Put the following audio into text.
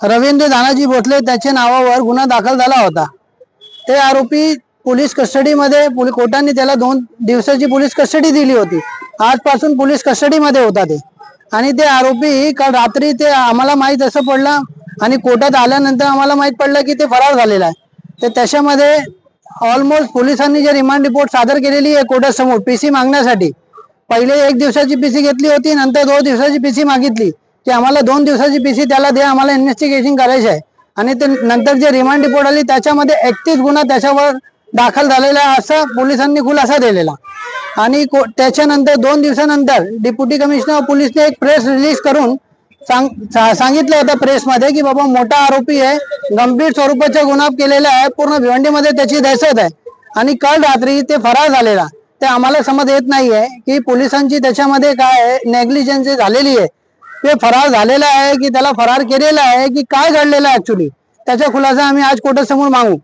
रवींद्र दानाजी भोसले त्याच्या नावावर गुन्हा दाखल झाला होता। ते आरोपी पोलीस कस्टडीमध्ये कोर्टाने त्याला 2 दिवसाची पोलीस कस्टडी दिली होती। आजपासून पोलीस कस्टडीमध्ये होता ते। आणि ते आरोपी काल रात्री ते आम्हाला माहित असं पडलं आणि कोर्टात आल्यानंतर आम्हाला माहित पडलं की ते फरार झालेला आहे। तर त्याच्यामध्ये ऑलमोस्ट पोलिसांनी जे रिमांड रिपोर्ट सादर केलेली आहे कोर्टासमोर पीसी मागण्यासाठी, पहिले 1 दिवसाची पीसी घेतली होती, नंतर 2 दिवसाची पीसी मागितली की आम्हाला 2 दिवसाची पीसी त्याला द्या, आम्हाला इन्व्हेस्टिगेशन करायची आहे। आणि ते नंतर जे रिमांड रिपोर्ट आली त्याच्यामध्ये 31 गुन्हा त्याच्यावर दाखल झालेला आहे असं पोलिसांनी खुलासा दिलेला। आणि त्याच्यानंतर 2 दिवसानंतर डेप्युटी कमिशनर पोलीसने एक प्रेस रिलीज करून सांगितलं होतं प्रेसमध्ये की बाबा मोठा आरोपी आहे, गंभीर स्वरूपाचा गुन्हा केलेला आहे, पूर्ण भिवंडीमध्ये त्याची दहशत आहे आणि काल रात्री ते फरार झालेला। ते आम्हाला समज येत नाहीये की पोलिसांची त्याच्यामध्ये काय नेग्लिजन्स झालेली आहे, ते फरार झालेला आहे की त्याला फरार केलेला आहे की काय घडलेलं आहे ऍक्च्युली, त्याचा खुलासा आम्ही आज कोर्टासमोर मागू।